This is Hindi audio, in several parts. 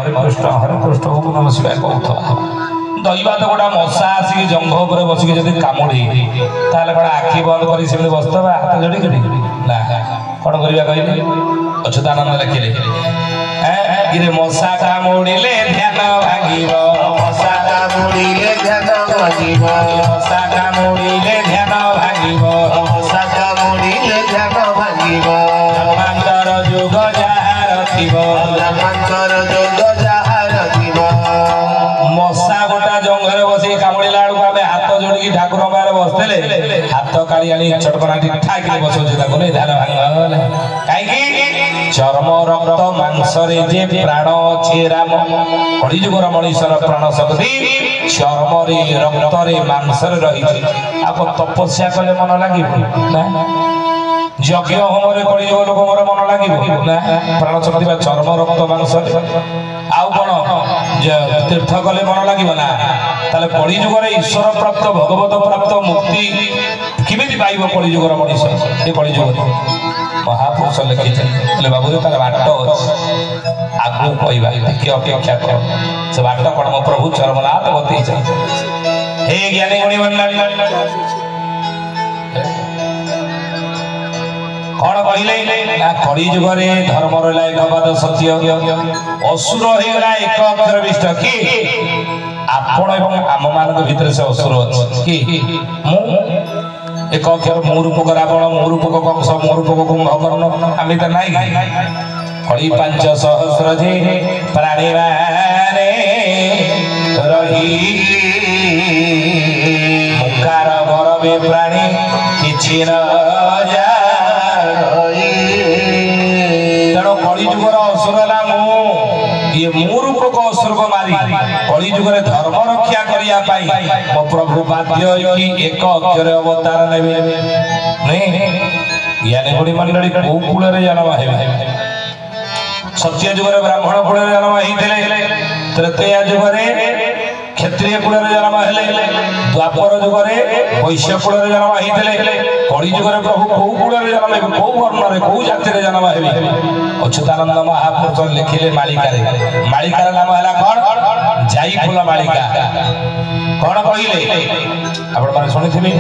हरे कृष्ण ओम नमः शिवाय कहूथवा दईवा तो गोटा मशा आसिक जंघ उपर बसिक जब कामुड़ी ताले कौन आखि बंद कर बसतवा हाथ जोड़िक ना कौन करवा कहले अच्युतानंद लिखिले गिरे मशा कामुड़िले ध्यान भांगिब मशा कामुड़िले ध्यान भांगिब मशा कामुड़िले ध्यान भांगिब मशा कामुड़िले ध्यान भांगिब धर्मांतर जुग जार थिब धर्मांतर जुग जार थिब मशा गोटा जंगरे बसी कामुड़िला आड़ आम हाथ जोड़ी ठाकुर पाखे बसते हाथ काढ़ी आनी चटकना ठाक बसौचे ध्यान भांग कहीं चर्म रक्त मांसरे जे प्राण अच्छे राम कलिजुगर मनीषर प्राण शक्ति चर्म रक्त मांसरे रही आप तपस्या कले मन लगे यज्ञ होम कलिजुग लोक मोर मन लगे प्राण शक्ति चर्म रक्त मांस आउ कौन तीर्थ कले मन लगे ना ताले कलिजुगर ईश्वर प्राप्त भगवत प्राप्त मुक्ति किमी पाइब कलिजुगर मनीष ये कलिजुग महापुरुष लिखिते बाबू तार बाट आगू कहवा टे अपेक्षा कर से बाट कौन मो प्रभु चरमनाथ बतई हे ज्ञानी गुणी मंडल कौन कहले ना कली जुगरे धर्म रहा एकवाद सत्य असुर होगा एक अक्षर विष्ट कि आपण एवं आम मान भितर से असुर अच्छी कि एक अक्षर मो रूपक रावण मो रूपक कंस मो रूपक कुंभकर्ण आम तो नाई कली 5 सहस्र जे प्राणी माने रही मुखार गरबे प्राणी किछि न तेणु कलिजुगर असुरला ये मो रूपक असुर को मारी कलिजुगर धर्म रक्षा करने मो प्रभु बाध्य एक अक्षर अवतार ने ज्ञानी गुणी मंडली कौ कूल जन्म हे सत्य जुगर ब्राह्मण कूल जन्म होते तृतीय जुगरे क्षत्रिय कूल जन्म हेले द्वापर जुगरे वैश्य कूल जन्म होते कली जुगरे प्रभु कौ कूल जन्म हे कौ वर्ण कौ जाति जन्म हे अच्युतानंद महापुरुष लिखिले मालिकार मालिकार नाम है कौन जाई फूल मालिका कौन कहले आपण माने सुनिथिबे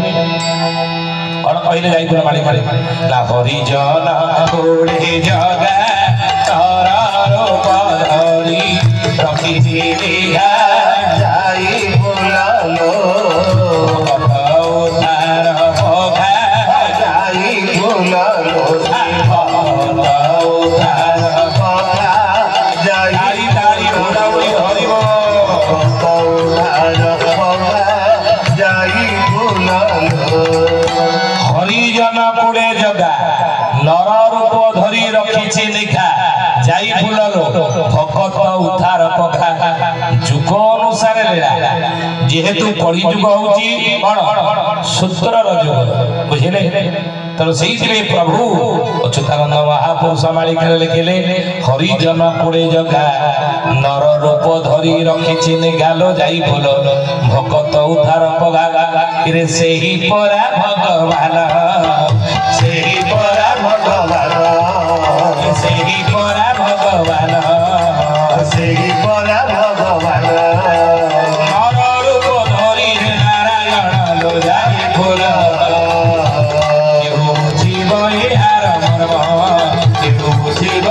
कौन कहले जाई फूल मालिका ना हरिजन कोड़े जगा तारा रूप धरी रखिथिबे जाई फूल लो अवतार भोगा जाई फूल लो हरिजन कुड़े जगा नर रूप धरी रखी लिखा जाई फूल भगत उद्धार पघा जुग अनुसार जेहेतु कली जुग होची कौन सूत्रर जुग बुझिले तर से प्रभु अच्युतानंद महापुरुष मालिका लिखिले हरिजन कुड़े जगा नर रूप धरी रखी गालो जाई फूल भगत उद्धार पघा से ही परा भगवान से ही परा भगवान से ही परा भगवान से ही परा भगवान नर रूप धरी नारायण लो जाई फूल जीव हार मर्म केहू बुझिब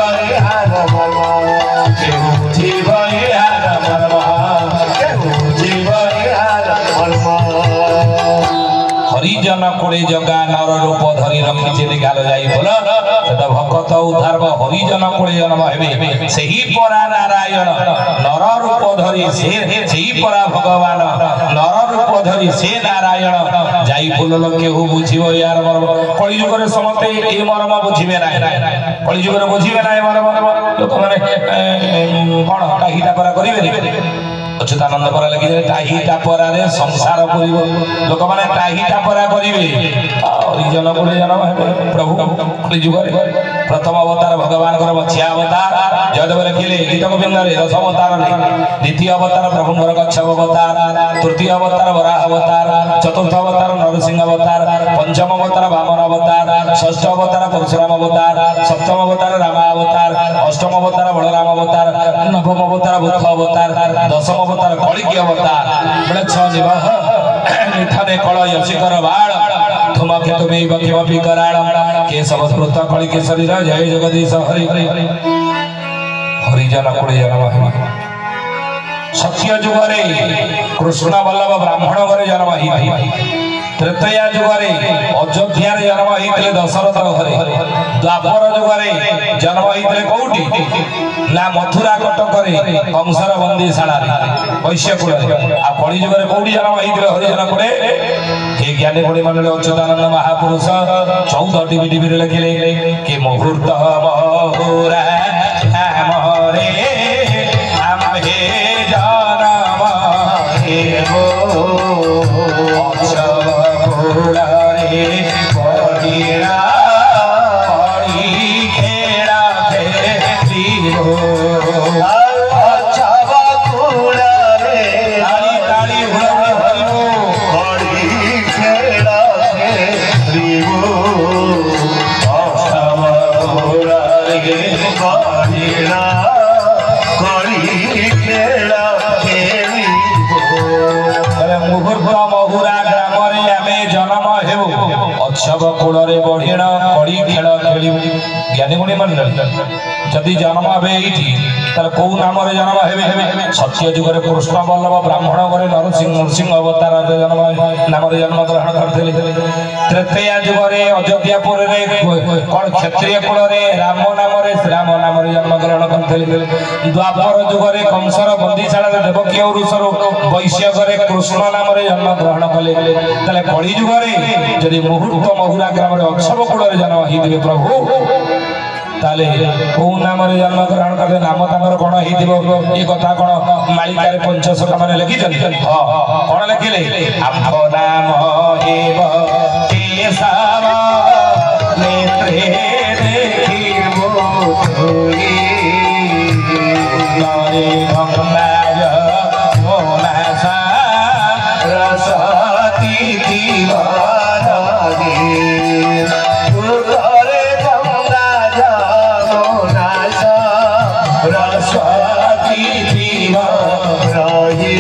हार मर्म केहू बुझिब हार मर्म केहू बुझिब हार मर्म हरिजन कोड़े जगा नर रूप धरी रखी गाल जाई फूल भगत उद्धार हरिजन कोड़े जन्म हे से ही परा नारायण नर रूप धरी से परा भगवान नर रूप धरी से नारायण जाई फूल केहू बुझिब यार मर्म कली जुगरे समस्ते ये मर्म बुझिबे ना कली जुगरे बुझिबे ना मर्म लोक माने कौन टाहीटा परा करिबे अच्युतानंद परा लगी टाही टापरा रे संसार पुरीब लोक माने टाही टापरा करिवे हरिजन कोड़े जन्म हे प्रभु कली जुगरे प्रथम अवतार भगवान मछिया अवतार जयदेव लिखिले गीत गोविंद दश अवतार द्वितीय अवतार प्रभु कच्छप अवतार तृतीय अवतार वराह अवतार चतुर्थ अवतार नरसिंह अवतार पंचम अवतार वामन अवतार षष्ठ अवतार परशुराम अवतार सप्तम अवतार राम अवतार अष्टम अवतार बलराम अवतार नवम अवतार बुद्ध अवतार दशम अवतार कलिकी अवतार बड़े छ निवाह निथने कल यशिकर बाळ धूमकेतु में किमपि कराळ केशवस्फुट कलिकी शरीर जय जगदीश हरि हरिजन कुले जन्म सत्य जुगरे कृष्ण वल्लभ ब्राह्मण घरे जन्म त्रेतया जुगरे अयोध्या जन्म होते दशरथ घरे द्वापर जुगरे जन्म होते कौटी ना मथुरा कटक कंसर बंदीशाला वैश्यकूल आ कली जुगरे कौटी जन्म होते हरिजन कुले हे ज्ञानी गुणी मंडल अच्युतानंद महापुरुष 14 टीवी लिखिले कि मुहूर्त मुहूरा मोरे आम्भे जन्म हेबो रे पढ़िया पढ़ी खेड़ा फेरीबो अच्छा बाकुड़ा रे ताली ताली हुड़ाहुड़ी हरिबो पढ़ी खेड़ा फेरीबो अच्छा बाकुड़ा रे पढ़िया पढ़ी खेड़ा फेरीबो मुहूर्त महुरा ग्राम जन्म हेबो उत्सव कूल बढ़िण कड़ी खेल खेल ज्ञानी गुणी मंडल जदि जन्म हे तार कौ नाम जन्म हे सत्य जुगे कृष्ण वल्लभ ब्राह्मण घरे नरसिंह अवतार जन्म नाम जन्म ग्रहण करते त्रेतया जुगे अयोध्यापुर कौन क्षत्रिय कूल राम नाम श्रीराम नाम जन्म ग्रहण करते द्वापर जुगे कंसर बंदीशाला देवकी और वैश्य घरे कृष्ण नाम जन्म ग्रहण कले कली जुगे जदि मुहूर्त महुरा ग्राम अक्षव कूल जन्म होते प्रभु ताले कौ नाम जन्म ग्रहण करते नाम तांकर कौन ये कथा कौन मालिकार पंचशखा माने लिखि कौन लिखिले आम्भ नाम हेब केशव नेत्रे देखिबो तोई तारे गंगाज मोनासा रसती दीवानागे उधरे गंगा जमुनासा रसती रही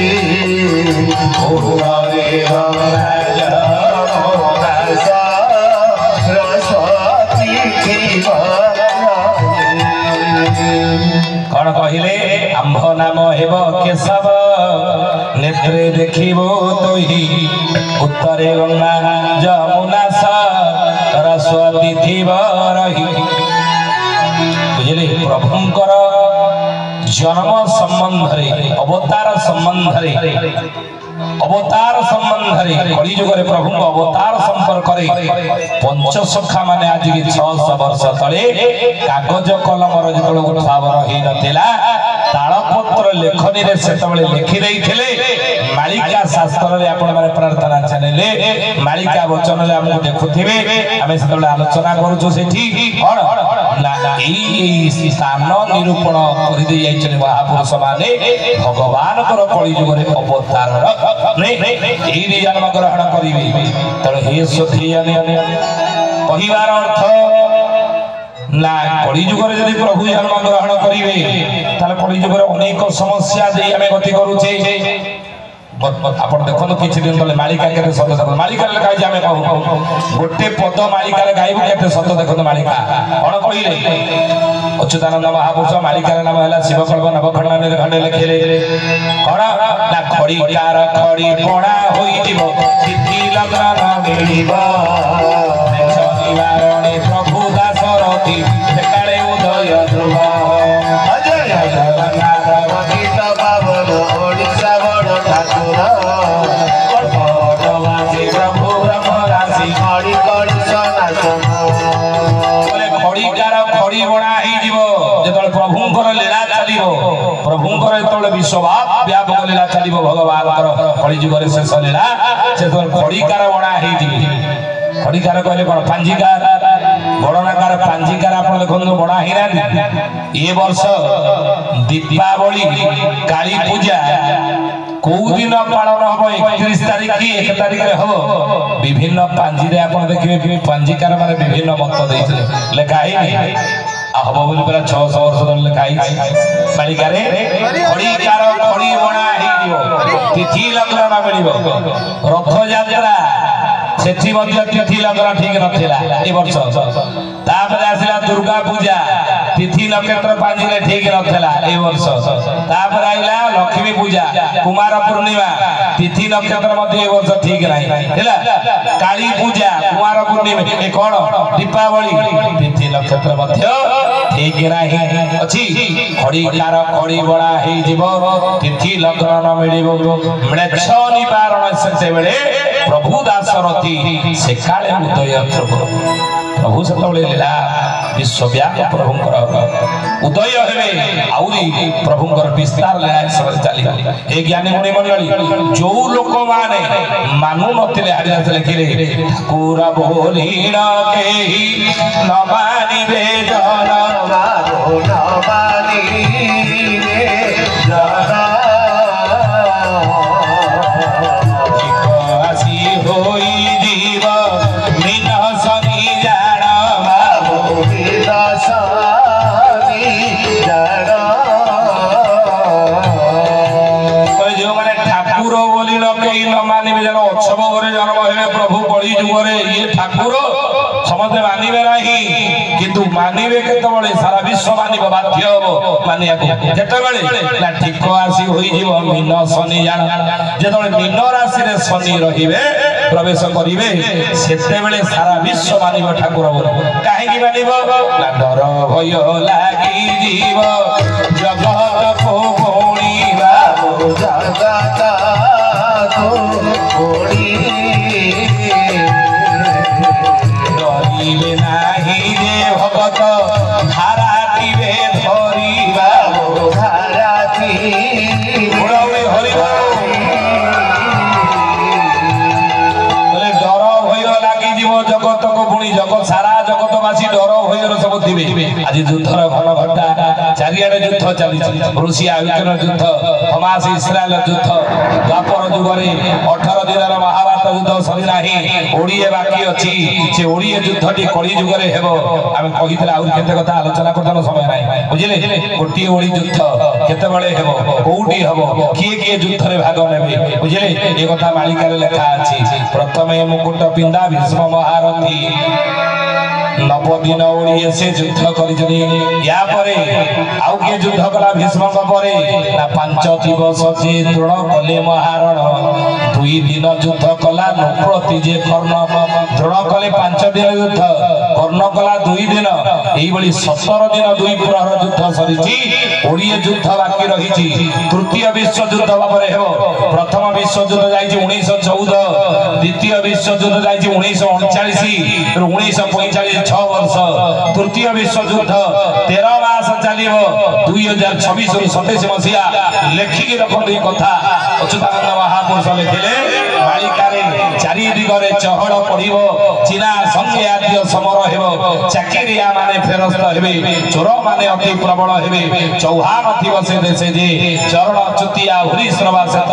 उधरे गंगाज मोनासा रसती कौन कहले आम्भ नाम हेब केशव नेत्रे देखिबो तोहि उत्तरे गंगा जमुना सरस्वती थीब रही बुझिले प्रभुंकर जन्म संबंधरे अवतार संबंधरे कली जुगे प्रभु अवतार संपर्क पंचसखा माने आज की 600 वर्ष तले कागज कलम जो उद्भावन हो नथिला तालपत्र लेखनी रे सेतबेले लिखि देइथिले मालिका शास्त्र रे आपण माने प्रार्थना चैनले मालिका वचन रे हमहु देखुथिबे हमें सेतबेले आलोचना करूछु सेठी कोन ना ई स्थान निरूपण करि दे जाइछन महापुरुष माने भगवान कर कली जुगे अवतार नहीं जन्म ग्रहण करेंगे तेणु हे सखी कहबार अर्थ ना कली जुगे जब प्रभु जन्म ग्रहण करेंगे कली जुगे अनेक समस्या दे आम गति करुचे आप देखो किसी दिन तले मालिका के सत देख मालिका लिखाई आम कहूँ गोटे पद मालिका गायब के सत देखो मालिका कौन कहले अच्युतानंद महापुरुष मालिकार नाम है शिवकल्प नवखंड खंडे लिखिले कौन ना खड़ी कार खड़ी पड़ा प्रभु दासरथी सेकाले उदय ध्रुव प्रभु ब्रह्म राशि खड़ी बणा जो प्रभुंर लीला चलो प्रभुंर जो विश्वव्याप व्यापक लीला चलो भगवान कली जुगे शेष लीला से खड़ीकार बणा खड़ीकार कहले कौन पांजिकार गणनाकार पांजिकार आप देखो बणा ही ये वर्ष दीपावली काली पूजा कौ दिन पालन हम 31 तारीख की 1 तारीख हम विभिन्न पांजी आप देखिए पांजिकार माने विभिन्न मत देते लिखाई हब बोली परा 600 वर्ष तले ଲେଖାଇ ମାଳିକାରେ ଖଡିକାର ଖଡି ବଣା ହେଇଯିବ ତିଥି ଲଗ୍ନ ନ ମିଳିବ ରଥ ଯାତ୍ରା ସେଠି ମଧ୍ୟ ତିଥି ଲଗ୍ନ ଠିକ ନଥିଲା ଏ ବର୍ଷ ତାପରେ ଆସିଲା ଦୁର୍ଗା ପୂଜା ତିଥି ନକ୍ଷତ୍ର ପାଞ୍ଜିରେ ଠିକ ନଥିଲା ଏ ବର୍ଷ ତାପରେ ଆଇଲା ଲକ୍ଷ୍ମୀ ପୂଜା କୁମାର ପୂର୍ଣ୍ଣିମା ତିଥି ନକ୍ଷତ୍ର ମଧ୍ୟ ଏ ବର୍ଷ ଠିକ ନାହିଁ ହେଲା କାଳୀ ପୂଜା କୁମାର ପୂର୍ଣ୍ଣିମା ଏ କଣ ଦୀପାବଳି ତିଥି ନକ୍ଷତ୍ର ମଧ୍ୟ ଠିକ ନାହିଁ ଅଛି ଖଡିକାର ଖଡି ବଳା ହେଇଯିବ ତିଥି ଲଗ୍ନ ନ ମିଳିବ ମ୍ଲେଚ୍ଛ ନିବାରଣ ସେତେବେଳେ ପ୍ରଭୁ ଦାସରଥୀ ସେ କାଳେ ଉଦୟ ପ୍ରଭୁ ସେତେବେଳେ ଲୀଳା ବିଶ୍ୱବ୍ୟାପୀ ପ୍ରଭୁଙ୍କର ଉଦୟ ହେବେ ଆହୁରି ପ୍ରଭୁଙ୍କର ବିସ୍ତାର ଲୀଳା ହିସାବରେ ଚାଲିବ ଏ ଜ୍ଞାନୀ ଗୁଣୀ ମଣ୍ଡଳୀ ଯୋଉ ଲୋକମାନେ ମାନୁ ନଥିଲେ ହରିଦାସ ଲେଖିଲେ ଠାକୁର ବୋଲିଣ କେହି ନ ମାନିବେ ଜନ समझे मानवे ना किंतु मानवे केतबळे सारा विश्व मानिब बाध्य हो मानिया जेतबळे ना ठीक आसी होई जीव मीन शनि जान जेतबळे मीन राशि रे शनि रहिबे प्रवेश करिवे सेतेबळे सारा विश्व मानिब ठाकुर काहे की मानिब ना डर भय लागी जीव जगत को कोणीबा जगत को कोणी नाही रे भगत धारातिवे धरिबा धाराति उड़ावे हरिबा बोले डर भय लागी जीव जगत को पुणी जगत सारा जगतवासी डर भयर सब दिबे आज युद्धर घन घटा चारियाडे युद्ध चली रूसिया यूक्रेन युद्ध हमास इस्राएल युद्ध द्वापर जुगरे 18 दिनर महाभारत युद्ध सरी नाही ओडिए बाकी अछि से ओडिए युद्धटी कली जुगरे हेबो आमे कहितला आउर केते कथा आलोचना करतन समय नाही बुझिले गोटी ओडी युद्ध केते बळे हेबो कोउडी हेबो किए किए युद्ध रे भाग नेबे बुझिले ए कथा मालिका रे लेखा अछि प्रथमे मुकुट पिंदा भीष्म महारथी 90 दिन ओडिए से युद्ध करिजनी या परे आउ के युद्ध कला भीष्म परे ना 5 दिवस जे दृढ़ कले महारण 2 दिन युद्ध कला नप्रति जे कर्ण दृढ़ कले 5 दिन युद्ध कर्ण कला 2 दिन एई बली 17 दिन 2 प्रहर युद्ध सरीची ओडिए युद्ध बाकी रहिची तृतीय विश्व युद्ध बारे हेबो प्रथम विश्व युद्ध जाईची 1914 द्वितीय विश्व युद्ध जाईची 1939 1945 6 वर्ष तृतीय विश्व युद्ध 13 मास चलिबो 2026 रु 27 मसिया लेखिकी रखंदी कथा अच्युतानंद महापुरुष लिखिले मालिकारे चारि दिगरे चहड़ पड़िबो चीना संगे आदि समर हेबो चाकिरिया माने फेरस्त हेबे चोर माने अति प्रबल हेबे चौहान थिबो से देशे जे चरण चुतिया हुरी श्रवा सेत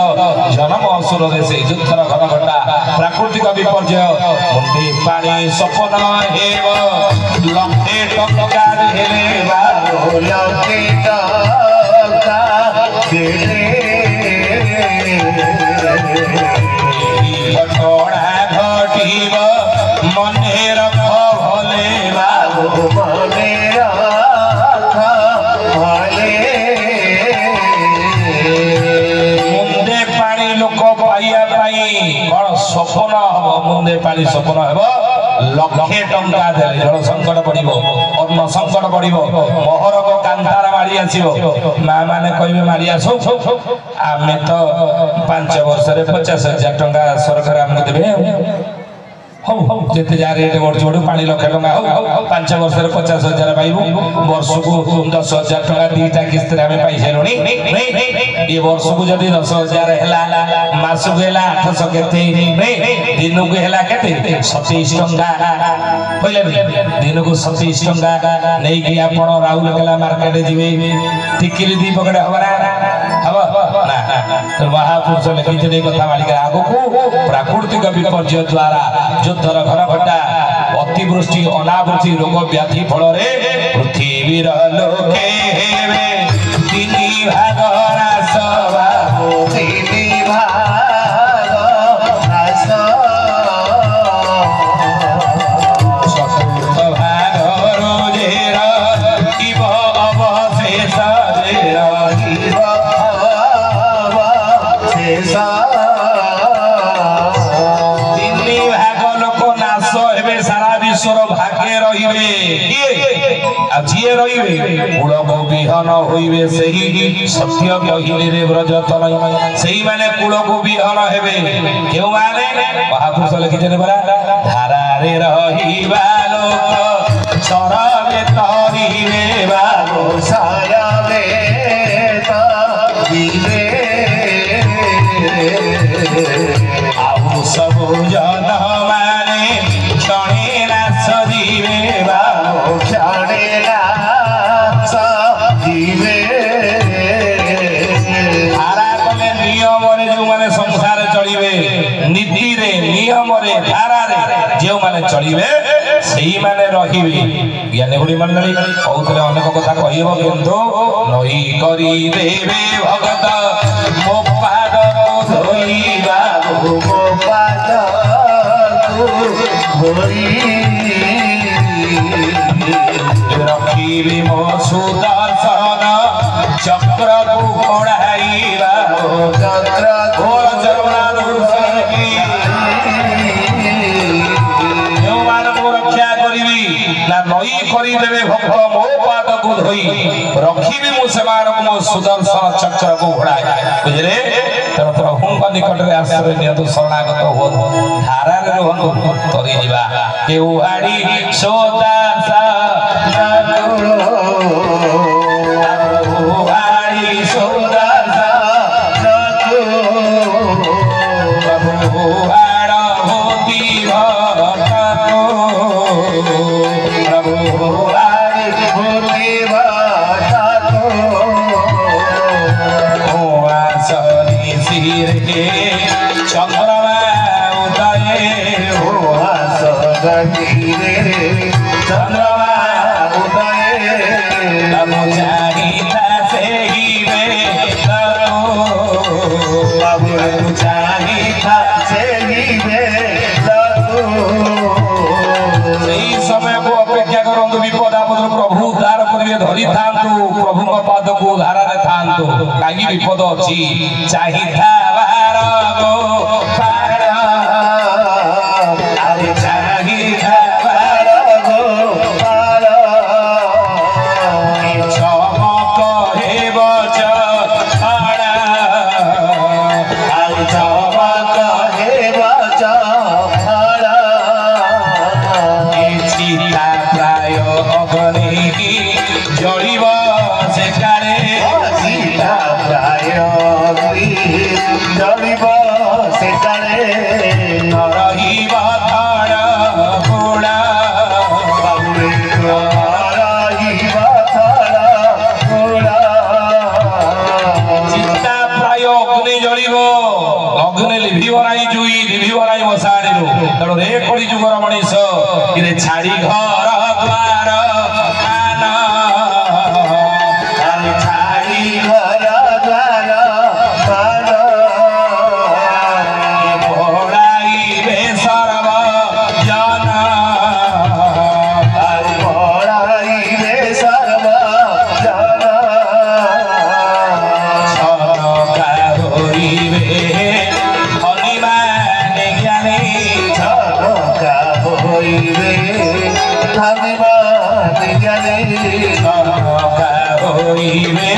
जन्म असुर देशे युद्धर घन घटा प्राकृतिक विपर्यय मुंडी पानी सपन हेबो लखे टका हेले बारो लखे टका हेले घटना घटिब मने रख भले बाबू मने रख भले मुंडे पानी लोक पाइया पाई कौन सपन हम मुंडे पानी सपन हेब लक्षे टंका देले जल संकट पड़िबो अन्न संकट पड़िबो मोहरक कांतार मारी आसीबो मां माने कहबे मारी आसो आमे तो 5 वर्ष रे 50,000 टंका सरकार हमके देबे हो जेते जा रेट बढ़ पानी लक्ष टंका हो 5 वर्ष रे 50,000 पाइबो वर्ष को 10,000 टंका दीटा किस्त रे हमें पैसे लोनी नहीं ये वर्ष को जदी 10,000 हैला मास को हैला 800 केते नहीं दिन को हैला केते 27 टंका पहिले दिन को 27 टंका नहीं कि आपण राहुल केला मार्केट जीवे टिकिरी दी पकड़े हबरा हबो ना तो महापुरुष लिखिते कथा मालिका आगो को प्राकृतिक विपर्यय द्वारा युद्धर घन घटा अतिवृष्टि अनावृष्टि रोग व्याधि फल पृथ्वी পৃথিবীর লোকে হেবে তিনি ভাগ রাস বাবু তিনি ভাগ রাস চতুর্থ ভাগ রোজের ইব অবশেষ জীব শেষ ତିନି ଭାଗ ଲୋକ ନାଶ ହେବେ ସାରା ବିଶ୍ୱର ଭାଗ୍ୟ ରହିବେ ଆଉ ଯିଏ ରହିବେ କୂଳକୁ ବିହନ ହୋଇବେ ସେହି ସତ୍ୟ କହିଲେ ବ୍ରଜତନ ସେଇମାନେ କୂଳକୁ ବିହନ ହେବେ କେଉଁମାନେ ମହାପୁରୁଷ ଲେଖିଛନ୍ତି ପରା ଧାରାରେ ରହିବା ଲୋକ ଚରବେ ତରିବେ ବାବୁ ସାୟବେ ତରିବେ ଆଉ ସବୁ ଜନ ମାନେ କ୍ଷଣେ ନାଶ ଯିବେ ବାବୁ କ୍ଷଣେ ନାଶ ଯିବେ ଧାରା କଲେ ନିୟମରେ ଯେଉଁମାନେ ସଂସାର ଚଳିବେ ନୀତିରେ ନିୟମରେ ଧାରାରେ ଯେଉଁମାନେ ଚଳିବେ ସେଇମାନେ ରହିବେ ଜ୍ଞାନୀ ଗୁଡ଼ି ମଣ୍ଡଳୀ କହୁଥିଲେ ଅନେକ କଥା କହିବ କିନ୍ତୁ ନଈ କରିଦେବେ ଭଗତ ମୋ ପାଦକୁ ଧୋଇବା ମୋ ପାଦକୁ ଧରି ରଖିବି ମୋ ସୁଦର୍ଶନ ଚକ୍ରକୁ ଘୋଡ଼ାଇବା ଚକ୍ର ଘୋର ଚରଣାର ଯେଉଁମାନଙ୍କୁ ରକ୍ଷା କରିବି ନା ନଈ କରିଦେବେ ଭକ୍ତ ମୋ ପାଦକୁ ଧୋଇ ରଖିବି ମୁଁ ସେମାନଙ୍କୁ ମୋ ସୁଦର୍ଶନ ଚକ୍ରକୁ ଘୋଡ଼ାଇ ବୁଝିଲେ ତେଣୁ ପ୍ରଭୁଙ୍କ ନିକଟରେ ଆଶ୍ରୟ ନିଅନ୍ତୁ ଶରଣାଗତ ହୁଅନ୍ତୁ ଧାରାରେ ରୁହନ୍ତୁ ତରିଯିବା କେଉହାଡ଼ି ସୋଦାସ କେଉହାଡ଼ି ସୋଦାସ ପ୍ରଭୁଆଡ଼ ହୋତି ଭକ୍ତକୁ ପ୍ରଭୁଆଡ଼ି ଭୂତି ବାଟକୁ ଆସନି ଶିରେ ଚନ୍ଦ୍ରମା ଉଦୟ ହାସ ଗତିରେ ଚନ୍ଦ୍ରମା ଉଦୟ ତମୁ ଚାହିଁତା ସେହି ବାବୁରେ ଚାହିଁଥା ସେହି ସେଇ ସମୟକୁ ଅପେକ୍ଷା କରନ୍ତୁ ବିପଦ ଆପଦରୁ ପ୍ରଭୁ ଉଦ୍ଧାର କରିବେ ଧରିଥାନ୍ତୁ ପ୍ରଭୁଙ୍କ ପାଦକୁ ଧାରାରେ ଥାନ୍ତୁ କାହିଁକି ବିପଦ ଅଛି ଚାହିଁଥା ବାର ଗୋ ପାର ଆରେ ଚାହିଁଥା ବାର ଚମକ ହେବ ଚଣା ଆରେ ଚମକ ଚିତା ପ୍ରାୟ ଅଗ୍ନି ଜଳିବ ସେଠାରେ ରହିବ ଧଡ଼ ପୋଡ଼ା ଚିତା ପ୍ରାୟ ଅଗ୍ନି ଜଳିବ ଅଗ୍ନି ଲିଭିବ ନାହିଁ ଜୁଇ ଲିଭିବ ନାହିଁ ମଶାଣିରୁ ତେଣୁ ରେ କଳି ଯୁଗର ମଣିଷ ଇରେ ଛାଡ଼ି ଘର ଦ୍ୱାର ଛାଡ଼ି ପୋଡ଼ାଇବେ ସର୍ବ ଜନ ଛନକା ହୋଇବେ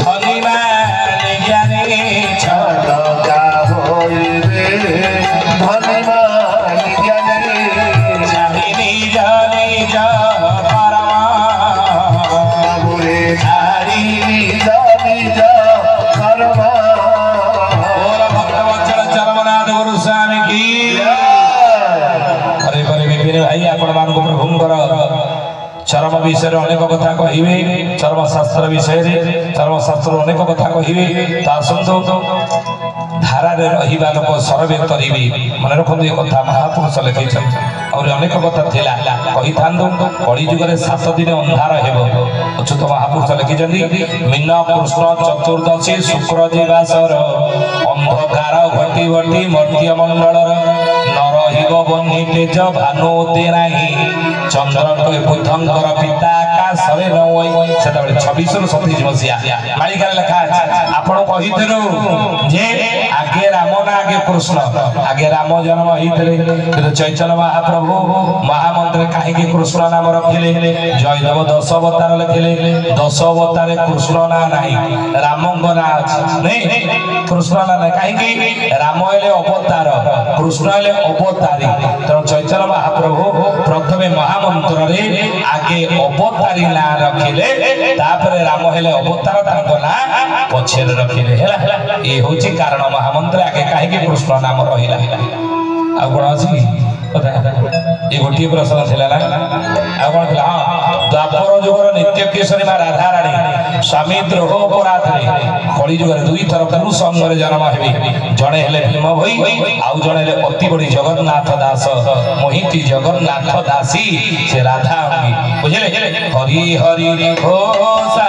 ହନିମାନେ ଜ୍ଞାନୀ ଛନକା ହୋଇବେ ଧନିମାନେ ଜ୍ଞାନୀ ଚାହିଁ ନିଜ ନିଜ ପରମା ଭକ୍ତବତ୍ସଳ ଚରମନାଥ ଗୁରୁ ସ୍ୱାମୀ କି ପରେ ପରେ ବିପିନ ଭାଇ ଆପଣମାନଙ୍କୁ ପ୍ରଭୁଙ୍କର ଚରମ ବିଷୟରେ ଅନେକ କଥା କହିବେ ଚର୍ମଶାସ୍ତ୍ର ବିଷୟରେ ଚର୍ମଶାସ୍ତ୍ର ଅନେକ କଥା କହିବେ ତା ଆସନ୍ତୁ ଧାରାରେ ରହିବା ଲୋକ ସରବେ ତରିବେ ମନେ ରଖନ୍ତୁ ଏ କଥା ମହାପୁରୁଷ ଲେଖିଛନ୍ତି और अनेक कथा थिला कहि थांदो कली जुगरे 7 दिन अंधार हेबो अच्युत महापुरुष लिखिजंदी मीन कृष्ण चतुर्दशी शुक्र दिवासर अंधकार घटी घटी मर्त्य मंडलर नरहिब बन्ही तेज भानु देनाही चंद्र बुद्धंकर पिता आकाशरे नवई सेतबे 26 रु 27 मसिया मालिका लिखा आपण कहिथिलु जे आगे राम ना आगे कृष्ण आगे राम जन्म हितले किंतु चैतन्य महाप्रभु महामंत्र काहे के कृष्ण नाम रखिले जयदेव 10 अवतार लिखिले 10 अवतार कृष्ण ना नाही रामंग ना अछि नहीं कृष्ण ना काहे के राम हेले अवतार कृष्ण हेले अवतारी तो चैतन्य महाप्रभु प्रथमे महामंत्र रे आगे अवतारी ना रखिले तापरे राम हेले अवतार तांको ना पछेर रखिले हैला ए होची कारण महामंत्र आगे काहे के कृष्ण नाम रहिला आ कोन अछि ये गोटे प्रश्न थिला ना आ कोन थिला द्वापर जुगर नित्य केशरी मा राधा रानी स्वामी द्रोह अपराध रे कली जुगर दुई थर पुरुष संग रे जन्म हेबे जणे हेले भीम भई आउ जणे हेले अति बड़ी जगन्नाथ दास मोहिती जगन्नाथ दासी से राधा अंगी बुझले हरि हरि घोषा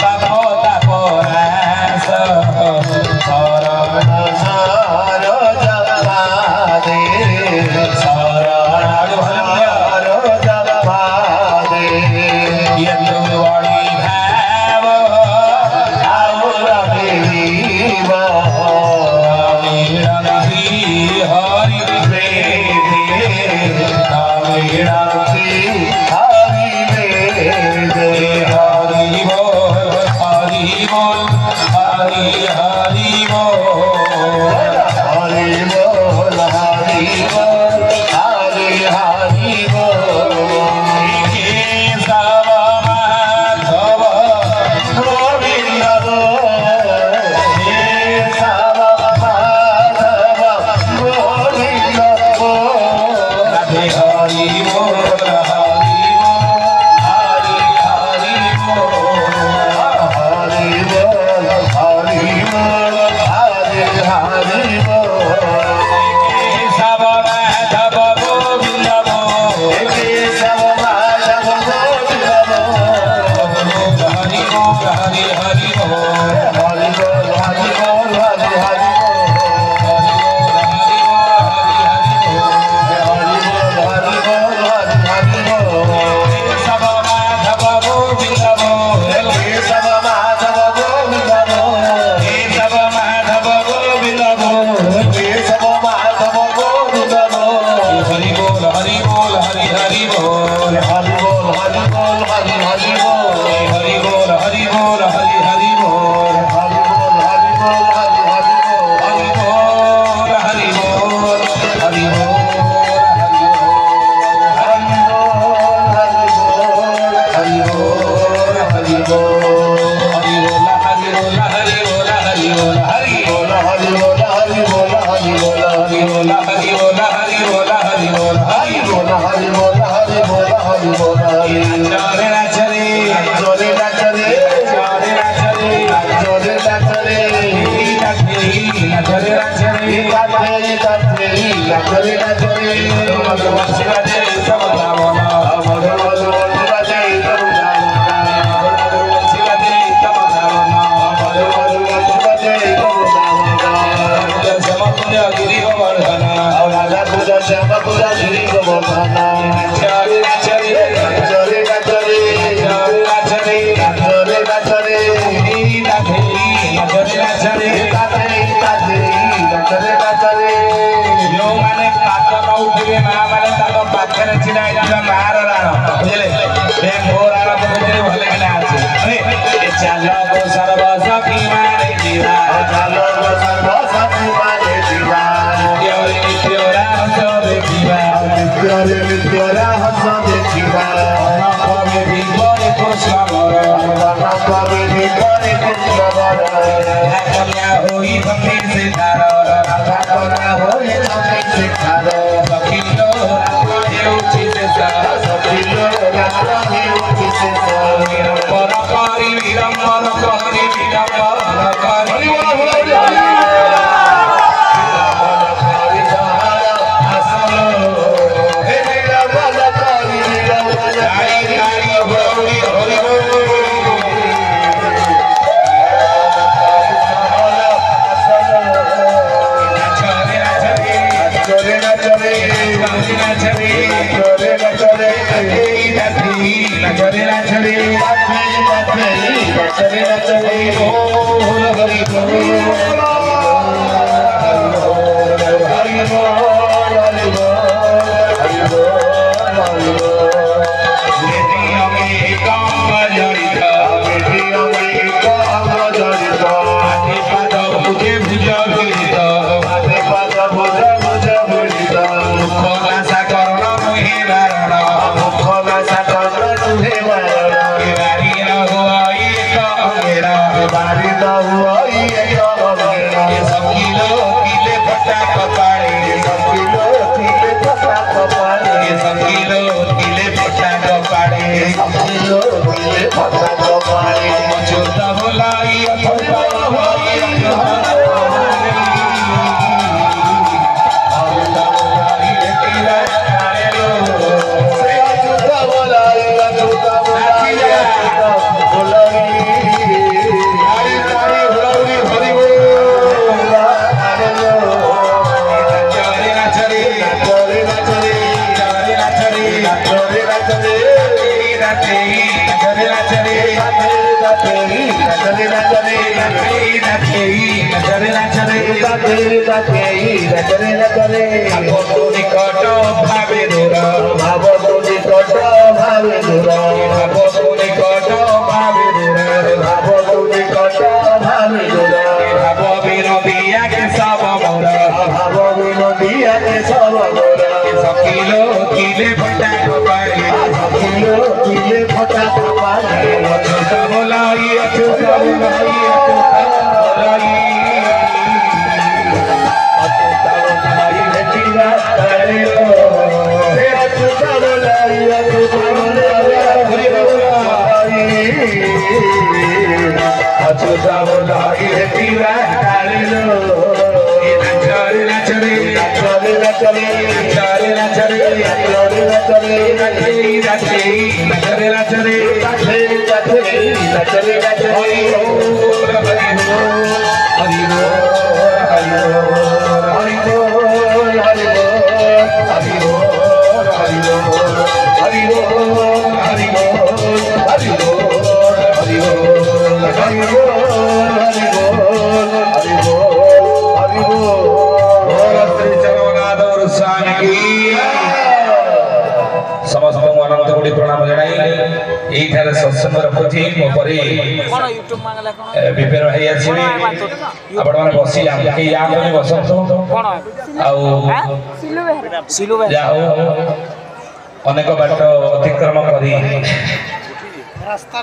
बापो तापरास चले न चले बोल हरि बोल हरि बोल हरि बोल हरि बोल हरि बोल बेटियों में काम जड़िता बेटियों में काम जड़िता आधे पाद भुजे भुज भिड़ित आधे पाद भुज भुज भिड़ित मुख नासा कर्ण मुहे बारण मुख नासा कर्ण मुहे बारण बारी न हुआ एक अंगेरा बारी न हुआ एक अंगेरा सकिलो किले फटा कपाड़े सकिलो किले फटा कपाड़े सकिलो किले फटा कपाड़े सकिलो किले फटा कपाड़े अछूता बोलाई अछूता बोलाई निकट भावे दूर भाव निकट भावे दूर निकट भावे दूर भाव निकट भावे दूर भाव विनोदिया के सब मोर भाव विनोदिया के सब मोर सकिलो किले फटा कपाड़े सकिलो किले फटा कपाड़े अछूता बोलाई अछूता बोलाई अछूता बोलाई अछूता बोलाई तीरा डालो नचरे नचरे नचरे नचरे नचरे नचरे नचरे नचरे नचरे नचरे नचरे नचरे नचरे नचरे हरि बोल हरि बोल हरि बोल हरि बोल हरि बोल हरि बोल हरि बोल हरि बोल हरि बोल हरि बोल हरि बोल हरि बोल हरि बोल हरि बोल हरि बोल श्री जगन्नाथ स्वामी की समस्त अनंत कोटि प्रणाम जनाई एई थारे सत्संग रखुछि मो परे विपिन भाई आसीबे आपण माने बसी आ के या कोनी बसंतो कोन आउ सिलु जाओ अनेक बाट अतिक्रम करी रास्ता